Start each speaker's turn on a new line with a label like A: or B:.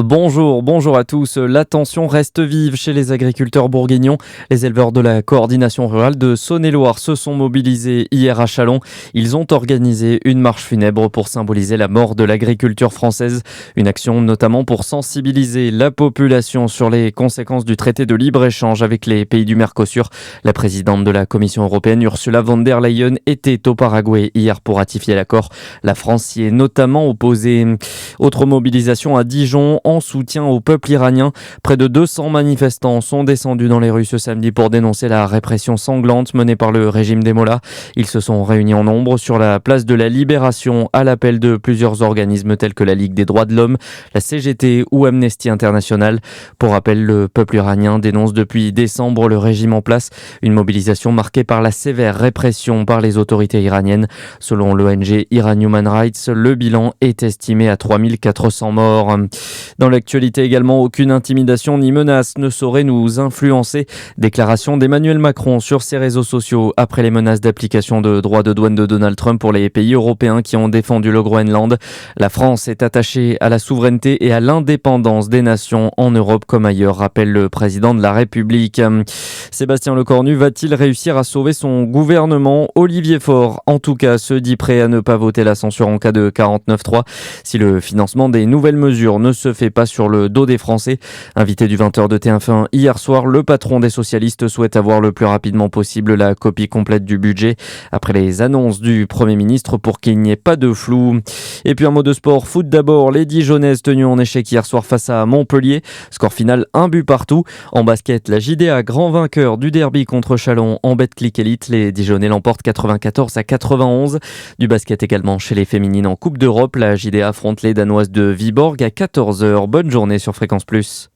A: Bonjour à tous. La tension reste vive chez les agriculteurs bourguignons. Les éleveurs de la coordination rurale de Saône-et-Loire se sont mobilisés hier à Châlons. Ils ont organisé une marche funèbre pour symboliser la mort de l'agriculture française. Une action notamment pour sensibiliser la population sur les conséquences du traité de libre-échange avec les pays du Mercosur. La présidente de la Commission européenne, Ursula von der Leyen, était au Paraguay hier pour ratifier l'accord. La France s'y est notamment opposée. Autre mobilisation à Dijon en soutien au peuple iranien. Près de 200 manifestants sont descendus dans les rues ce samedi pour dénoncer la répression sanglante menée par le régime des Mollahs. Ils se sont réunis en nombre sur la place de la Libération à l'appel de plusieurs organismes tels que la Ligue des droits de l'homme, la CGT ou Amnesty International. Pour rappel, le peuple iranien dénonce depuis décembre le régime en place, une mobilisation marquée par la sévère répression par les autorités iraniennes. Selon l'ONG Iran Human Rights, le bilan est estimé à 3400 morts. Dans l'actualité également, aucune intimidation ni menace ne saurait nous influencer. Déclaration d'Emmanuel Macron sur ses réseaux sociaux après les menaces d'application de droits de douane de Donald Trump pour les pays européens qui ont défendu le Groenland. La France est attachée à la souveraineté et à l'indépendance des nations en Europe comme ailleurs, rappelle le président de la République. Sébastien Lecornu va-t-il réussir à sauver son gouvernement ? Olivier Faure, en tout cas, se dit prêt à ne pas voter la censure en cas de 49.3 si le financement des nouvelles mesures ne se fait pas sur le dos des Français. Invité du 20h de TF1 hier soir, le patron des socialistes souhaite avoir le plus rapidement possible la copie complète du budget après les annonces du Premier ministre pour qu'il n'y ait pas de flou. Et puis un mot de sport, foot d'abord, les Dijonnaises tenues en échec hier soir face à Montpellier. Score final, 1 but partout. En basket, la JDA, grand vainqueur du derby contre Châlons en Betclic Elite. Les Dijonnais l'emportent 94-91. Du basket également chez les féminines en Coupe d'Europe. La JDA affronte les Danoises de Viborg à 14h. Bonne journée sur Fréquence Plus.